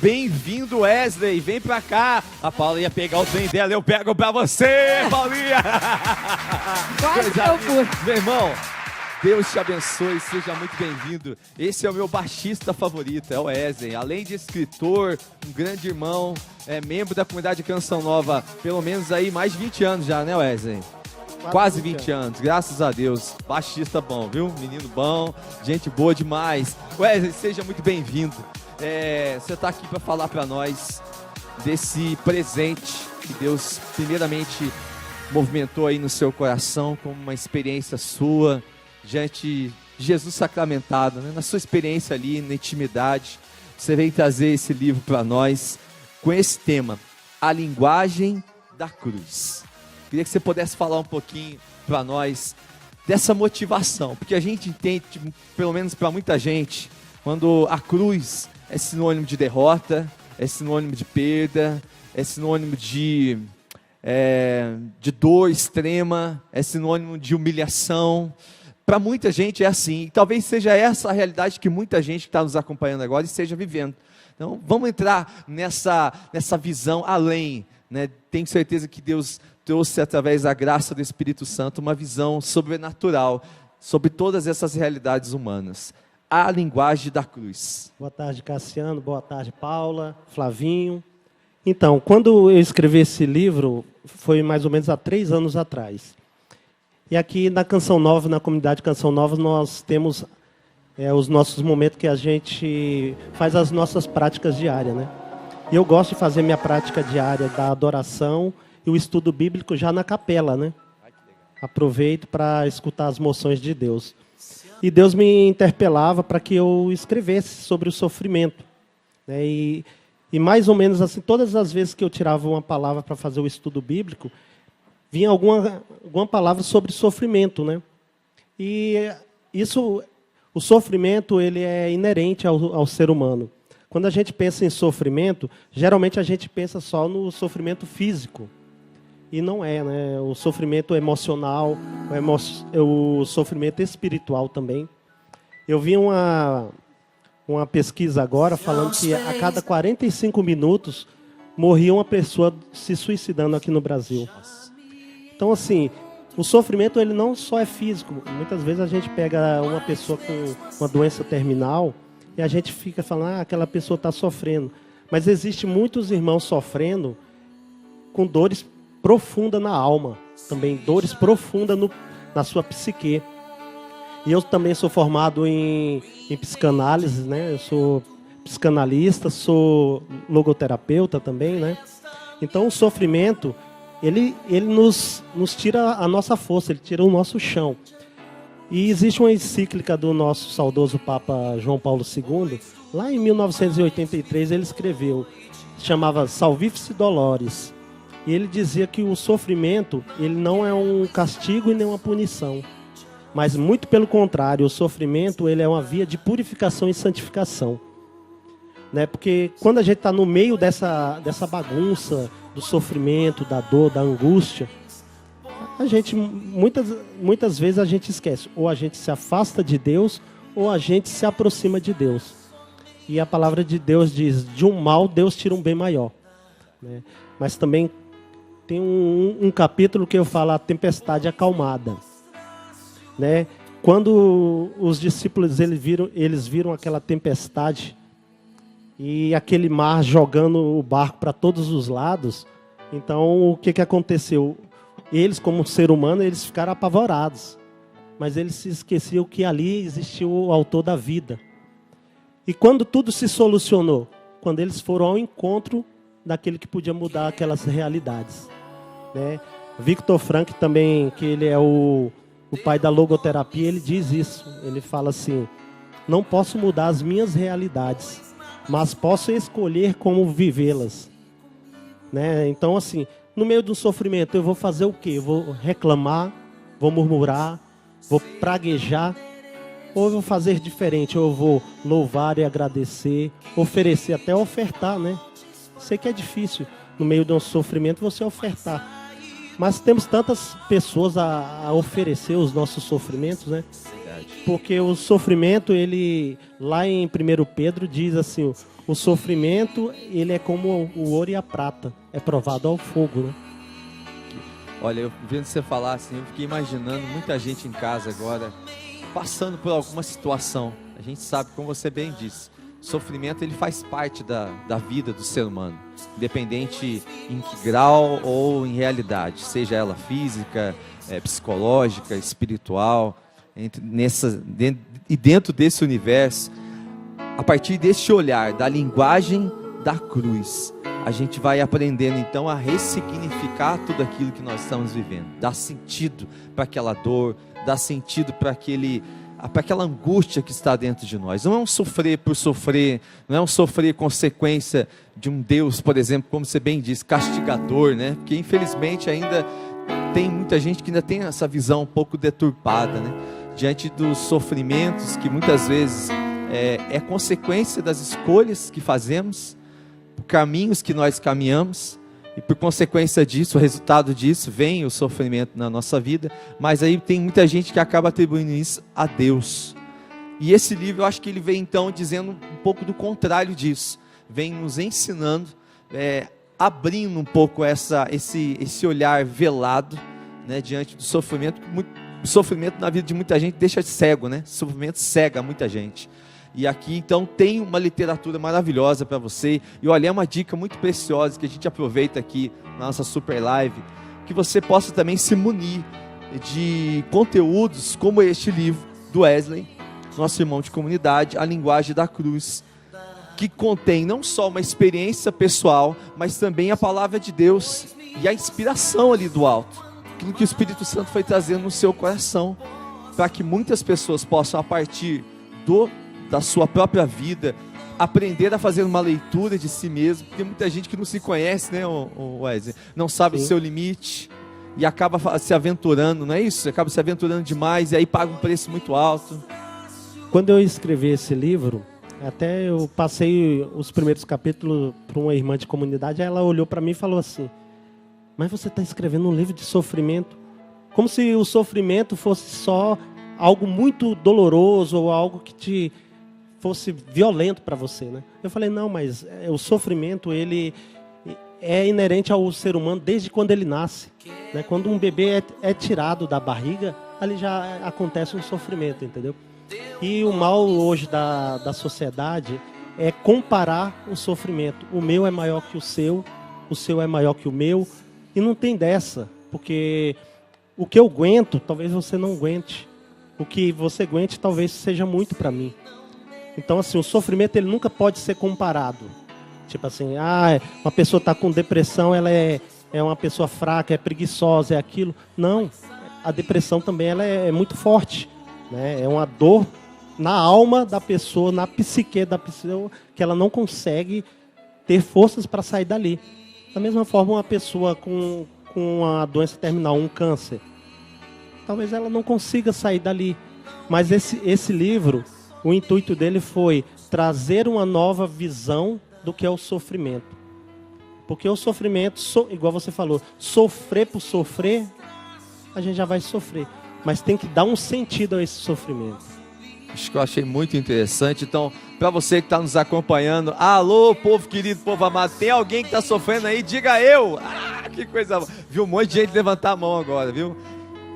Bem-vindo, Wesley. Vem pra cá. A Paula ia pegar o trem dela, eu pego pra você, Paulinha. Quase que eu fui. Meu irmão, Deus te abençoe, seja muito bem-vindo. Esse é o meu baixista favorito, é o Wesley. Além de escritor, um grande irmão, é membro da comunidade Canção Nova, pelo menos aí mais de 20 anos já, né, Wesley? Quase 20 anos, graças a Deus. Baixista bom, viu? Menino bom, gente boa demais. Wesley, seja muito bem-vindo. Você está aqui para falar para nós desse presente que Deus primeiramente movimentou aí no seu coração como uma experiência sua diante de Jesus sacramentado, né? Na sua experiência ali, na intimidade, você veio trazer esse livro para nós com esse tema, A Linguagem da Cruz. Queria que você pudesse falar um pouquinho para nós dessa motivação, porque a gente entende, pelo menos para muita gente, quando a cruz é sinônimo de derrota, é sinônimo de perda, é sinônimo de dor extrema, é sinônimo de humilhação. Para muita gente é assim, e talvez seja essa a realidade que muita gente que está nos acompanhando agora esteja vivendo. Então vamos entrar nessa visão além, né? Tenho certeza que Deus trouxe através da graça do Espírito Santo uma visão sobrenatural sobre todas essas realidades humanas. A linguagem da cruz. Boa tarde, Cassiano. Boa tarde, Paula, Flavinho. Então, quando eu escrevi esse livro, foi mais ou menos há 3 anos atrás. E aqui na Canção Nova, na comunidade Canção Nova, nós temos os nossos momentos que a gente faz as nossas práticas diárias, né? E eu gosto de fazer minha prática diária da adoração e o estudo bíblico já na capela, né? Aproveito para escutar as moções de Deus. E Deus me interpelava para que eu escrevesse sobre o sofrimento, né? E mais ou menos assim, todas as vezes que eu tirava uma palavra para fazer o estudo bíblico, vinha alguma palavra sobre sofrimento, né? E o sofrimento, ele é inerente ao ser humano. Quando a gente pensa em sofrimento, geralmente a gente pensa só no sofrimento físico. E não é, né? O sofrimento emocional, o sofrimento espiritual também. Eu vi uma pesquisa agora falando que a cada 45 minutos morria uma pessoa se suicidando aqui no Brasil. Então, assim, o sofrimento ele não só é físico. Muitas vezes a gente pega uma pessoa com uma doença terminal e a gente fica falando, aquela pessoa está sofrendo. Mas existe muitos irmãos sofrendo com dores profundas na alma, também dores profundas na sua psique. E eu também sou formado em psicanálise, né? Eu sou psicanalista, sou logoterapeuta também, né? Então o sofrimento, ele nos tira a nossa força, ele tira o nosso chão. E existe uma encíclica do nosso saudoso Papa João Paulo II, lá em 1983 ele escreveu, chamava Salvifici Doloris. E ele dizia que o sofrimento, ele não é um castigo e nem uma punição. Mas muito pelo contrário, o sofrimento ele é uma via de purificação e santificação. Né? Porque quando a gente está no meio dessa bagunça, do sofrimento, da dor, da angústia, a gente, muitas vezes a gente esquece. Ou a gente se afasta de Deus, ou a gente se aproxima de Deus. E a palavra de Deus diz, de um mal Deus tira um bem maior. Né? Mas também tem um capítulo que eu falo, a tempestade acalmada. Né? Quando os discípulos eles viram aquela tempestade e aquele mar jogando o barco para todos os lados, então o que aconteceu? Eles, como ser humano, eles ficaram apavorados. Mas eles se esqueciam que ali existia o autor da vida. E quando tudo se solucionou? Quando eles foram ao encontro daquele que podia mudar aquelas realidades. Né? Viktor Frankl também, que ele é o pai da logoterapia, ele diz isso. Ele fala assim, não posso mudar as minhas realidades, mas posso escolher como vivê-las. Né? Então, assim, no meio do sofrimento, eu vou fazer o quê? Eu vou reclamar, vou murmurar, vou praguejar, ou eu vou fazer diferente, ou eu vou louvar e agradecer, oferecer, até ofertar, né? Sei que é difícil, no meio de um sofrimento, você ofertar. Mas temos tantas pessoas a oferecer os nossos sofrimentos, né? Porque o sofrimento, ele lá em 1 Pedro diz assim, o sofrimento, ele é como o ouro e a prata, é provado ao fogo, né? Olha, eu vendo você falar assim, eu fiquei imaginando muita gente em casa agora, passando por alguma situação. A gente sabe, como você bem disse, o sofrimento ele faz parte da vida do ser humano, independente em que grau ou em realidade, seja ela física, psicológica, espiritual, e dentro desse universo, a partir desse olhar, da linguagem da cruz, a gente vai aprendendo então a ressignificar tudo aquilo que nós estamos vivendo, dar sentido para aquela dor, dar sentido para aquela angústia que está dentro de nós. Não é um sofrer por sofrer, não é um sofrer consequência de um Deus, por exemplo, como você bem disse, castigador, né? Porque infelizmente ainda tem muita gente que ainda tem essa visão um pouco deturpada, né? Diante dos sofrimentos que muitas vezes é consequência das escolhas que fazemos, caminhos que nós caminhamos, e por consequência disso, o resultado disso, vem o sofrimento na nossa vida, mas aí tem muita gente que acaba atribuindo isso a Deus. E esse livro, eu acho que ele vem então dizendo um pouco do contrário disso, vem nos ensinando, abrindo um pouco esse olhar velado, né, diante do sofrimento. O sofrimento na vida de muita gente deixa cego, né? O sofrimento cega muita gente. E aqui então tem uma literatura maravilhosa para você. E olha, é uma dica muito preciosa que a gente aproveita aqui na nossa super live, que você possa também se munir de conteúdos como este livro do Wesley, nosso irmão de comunidade, A Linguagem da Cruz, que contém não só uma experiência pessoal, mas também a palavra de Deus e a inspiração ali do alto, aquilo que o Espírito Santo foi trazendo no seu coração, para que muitas pessoas possam, a partir da sua própria vida, aprender a fazer uma leitura de si mesmo, porque tem muita gente que não se conhece, né, Wesley? Não sabe o seu limite e acaba se aventurando, não é isso? Acaba se aventurando demais e aí paga um preço muito alto. Quando eu escrevi esse livro, até eu passei os primeiros capítulos para uma irmã de comunidade, aí ela olhou para mim e falou assim: mas você está escrevendo um livro de sofrimento, como se o sofrimento fosse só algo muito doloroso ou algo que fosse violento para você, né? Eu falei, não, mas o sofrimento, ele é inerente ao ser humano desde quando ele nasce, né? Quando um bebê é tirado da barriga, ali já acontece um sofrimento, entendeu? E o mal hoje da sociedade é comparar o sofrimento. O meu é maior que o seu é maior que o meu, e não tem dessa, porque o que eu aguento, talvez você não aguente. O que você aguente, talvez seja muito para mim. Então, assim, o sofrimento ele nunca pode ser comparado. Tipo assim, uma pessoa está com depressão, ela é uma pessoa fraca, é preguiçosa, é aquilo. Não, a depressão também ela é muito forte, né? É uma dor na alma da pessoa, na psique da pessoa, que ela não consegue ter forças para sair dali. Da mesma forma, uma pessoa com uma doença terminal, um câncer, talvez ela não consiga sair dali. Mas esse livro, o intuito dele foi trazer uma nova visão do que é o sofrimento. Porque o sofrimento, igual você falou, sofrer por sofrer, a gente já vai sofrer. Mas tem que dar um sentido a esse sofrimento. Acho que eu achei muito interessante. Então, para você que está nos acompanhando, alô, povo querido, povo amado, tem alguém que está sofrendo aí? Diga eu! Que coisa boa! Viu um monte de gente levantar a mão agora, viu?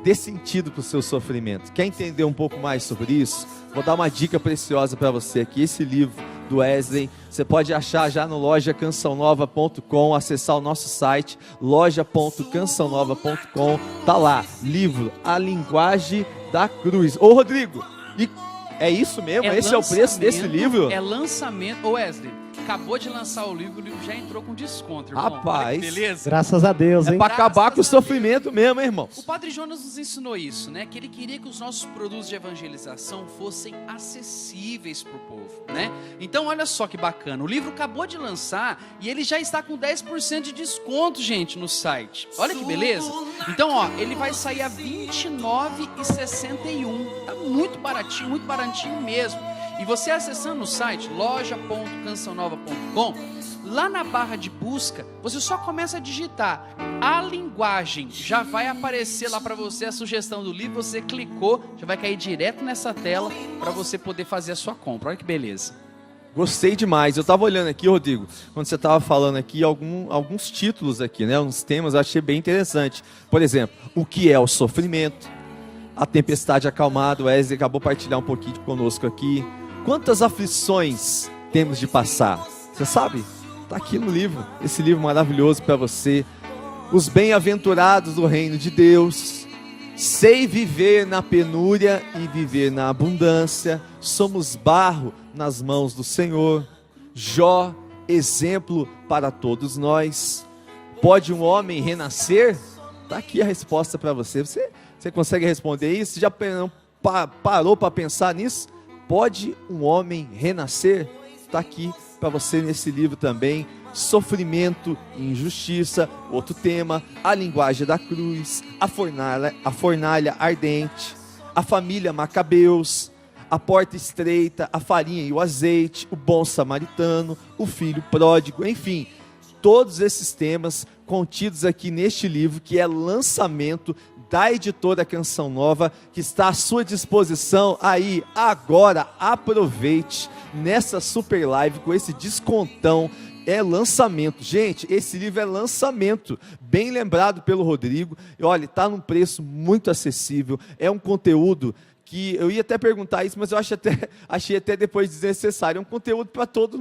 Dê sentido para o seu sofrimento. Quer entender um pouco mais sobre isso? Vou dar uma dica preciosa para você aqui. Esse livro do Wesley, você pode achar já no lojacançãonova.com, acessar o nosso site, loja.cançãonova.com. Tá lá, livro A Linguagem da Cruz. Ô, Rodrigo, e é isso mesmo? Esse é o preço desse livro? É lançamento. Ô, Wesley, acabou de lançar o livro já entrou com desconto, irmão. Rapaz, beleza? Graças a Deus, hein? É para acabar com o sofrimento mesmo, hein, irmão? O Padre Jonas nos ensinou isso, né? Que ele queria que os nossos produtos de evangelização fossem acessíveis para o povo, né? Então, olha só que bacana. O livro acabou de lançar e ele já está com 10% de desconto, gente, no site. Olha que beleza. Então, ó, ele vai sair a R$ 29,61. Tá muito baratinho mesmo. E você acessando o site loja.cançãonova.com, lá na barra de busca, você só começa a digitar A Linguagem, já vai aparecer lá para você a sugestão do livro, você clicou, já vai cair direto nessa tela para você poder fazer a sua compra. Olha que beleza. Gostei demais. Eu estava olhando aqui, Rodrigo, quando você estava falando aqui, alguns títulos aqui, né? Uns temas, eu achei bem interessante. Por exemplo, o que é o sofrimento? A tempestade acalmada, o Wesley acabou de partilhar um pouquinho conosco aqui. Quantas aflições temos de passar? Você sabe? Está aqui no livro, esse livro maravilhoso para você. Os bem-aventurados do reino de Deus. Sei viver na penúria e viver na abundância. Somos barro nas mãos do Senhor. Jó, exemplo para todos nós. Pode um homem renascer? Está aqui a resposta para você. Você consegue responder isso? Já parou para pensar nisso? Pode um homem renascer? Está aqui para você nesse livro também. Sofrimento e injustiça, outro tema. A linguagem da cruz, a fornalha ardente, a família Macabeus, a porta estreita, a farinha e o azeite, o bom samaritano, o filho pródigo, enfim, todos esses temas contidos aqui neste livro, que é lançamento da editora Canção Nova, que está à sua disposição aí agora. Aproveite nessa super live com esse descontão. É lançamento, gente, esse livro é lançamento, bem lembrado pelo Rodrigo. E olha, está num preço muito acessível, é um conteúdo que eu ia até perguntar isso, mas eu achei até depois desnecessário. É um conteúdo para todo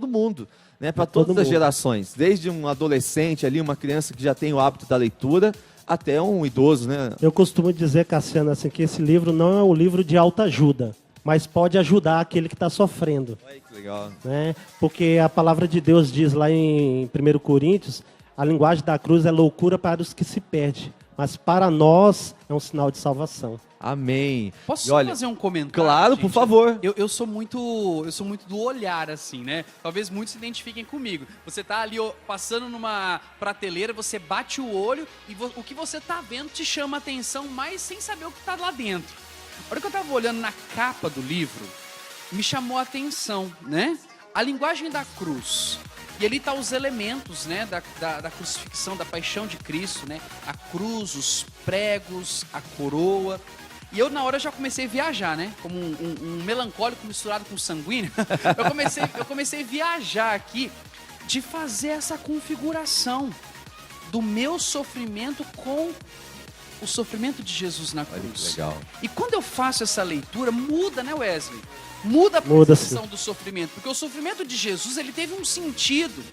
mundo, né? Para todas as gerações, desde um adolescente ali, uma criança que já tem o hábito da leitura, até um idoso, né? Eu costumo dizer, Cassiano, assim, que esse livro não é um livro de autoajuda, mas pode ajudar aquele que está sofrendo. Olha que legal. Né? Porque a palavra de Deus diz lá em 1 Coríntios, a linguagem da cruz é loucura para os que se perdem, mas para nós é um sinal de salvação. Amém. Posso só fazer um comentário? Claro, gente? por favor. Eu sou muito do olhar, assim, né? Talvez muitos se identifiquem comigo. Você tá ali passando numa prateleira, você bate o olho e o que você tá vendo te chama a atenção, mas sem saber o que tá lá dentro. A hora que eu tava olhando na capa do livro, me chamou a atenção, né? A linguagem da cruz. E ali tá os elementos, né, da crucifixão, da paixão de Cristo, né? A cruz, os pregos, a coroa. E eu, na hora, já comecei a viajar, né? Como um melancólico misturado com sanguíneo. eu comecei a viajar aqui de fazer essa configuração do meu sofrimento com o sofrimento de Jesus na cruz. Olha que legal. E quando eu faço essa leitura, muda, né, Wesley? Muda a percepção do sofrimento. Porque o sofrimento de Jesus, ele teve um sentido.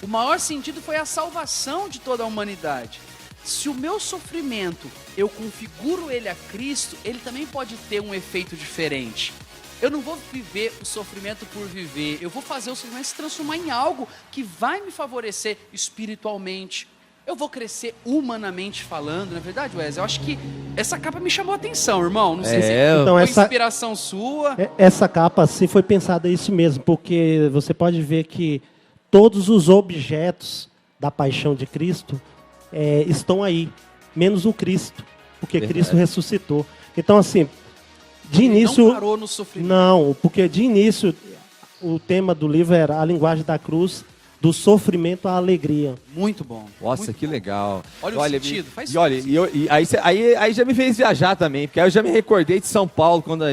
O maior sentido foi a salvação de toda a humanidade. Se o meu sofrimento, eu configuro ele a Cristo, ele também pode ter um efeito diferente. Eu não vou viver o sofrimento por viver. Eu vou fazer o sofrimento se transformar em algo que vai me favorecer espiritualmente. Eu vou crescer humanamente falando, não é verdade, Wesley? Eu acho que essa capa me chamou a atenção, irmão. Não sei se então, foi inspiração sua. Essa capa, assim, foi pensada isso mesmo, porque você pode ver que todos os objetos da paixão de Cristo estão aí, menos o Cristo, porque Cristo ressuscitou. Então, assim, de início... Não parou no sofrimento. Não, porque de início o tema do livro era a linguagem da cruz, do sofrimento à alegria. Muito bom. Nossa, muito que bom. legal. Olha o sentido, faz e olha, aí já me fez viajar também, porque aí eu já me recordei de São Paulo, quando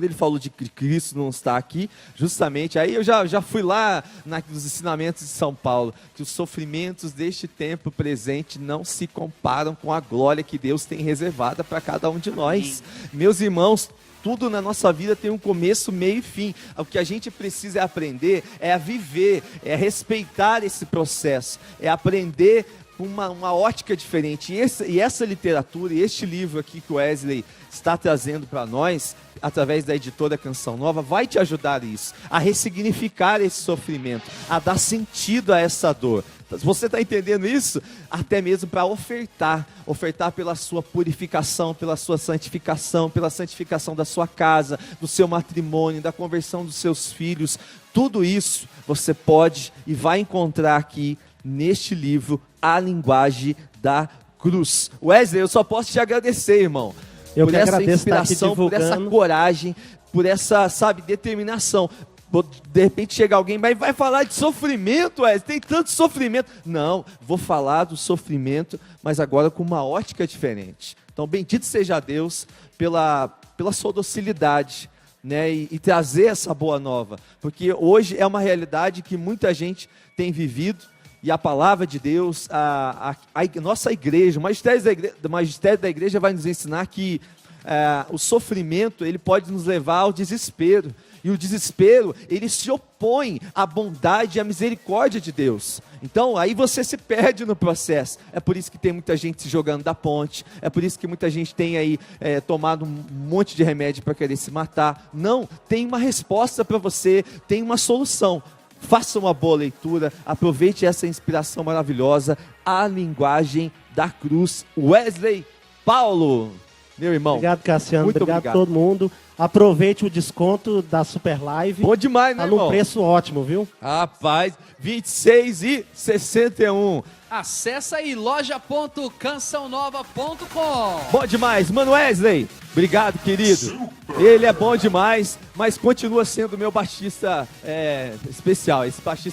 ele falou de Cristo não está aqui, justamente, aí eu já fui lá nos ensinamentos de São Paulo, que os sofrimentos deste tempo presente não se comparam com a glória que Deus tem reservada para cada um de nós. Meus irmãos, tudo na nossa vida tem um começo, meio e fim. O que a gente precisa é aprender, é a viver, é respeitar esse processo, é aprender com uma ótica diferente. E essa literatura, e este livro aqui que o Wesley está trazendo para nós, através da editora Canção Nova, vai te ajudar isso, a ressignificar esse sofrimento, a dar sentido a essa dor. Você está entendendo isso? Até mesmo para ofertar pela sua purificação, pela sua santificação, pela santificação da sua casa, do seu matrimônio, da conversão dos seus filhos. Tudo isso você pode e vai encontrar aqui neste livro, A Linguagem da Cruz. Wesley, eu só posso te agradecer, irmão. Eu por que essa agradeço inspiração, por essa coragem, por essa, determinação. De repente chega alguém, mas vai falar de sofrimento, tem tanto sofrimento. Não, vou falar do sofrimento, mas agora com uma ótica diferente. Então, bendito seja Deus pela sua docilidade, né, e trazer essa boa nova, porque hoje é uma realidade que muita gente tem vivido, e a palavra de Deus, a nossa igreja, o magistério da igreja vai nos ensinar que o sofrimento, ele pode nos levar ao desespero, e o desespero, ele se opõe à bondade e à misericórdia de Deus. Então, aí você se perde no processo. É por isso que tem muita gente se jogando da ponte, é por isso que muita gente tem aí tomado um monte de remédio para querer se matar. Não, tem uma resposta para você, tem uma solução. Faça uma boa leitura, aproveite essa inspiração maravilhosa, a linguagem da cruz. Wesley Paulo, meu irmão. Obrigado, Cassiano. Muito obrigado a todo mundo. Aproveite o desconto da Super Live. Bom demais, né, irmão? Tá num preço ótimo, viu? Rapaz, 26,61. Acesse aí loja.cançãonova.com. Bom demais, mano Wesley. Obrigado, querido. Ele é bom demais, mas continua sendo meu baixista especial. Esse baixista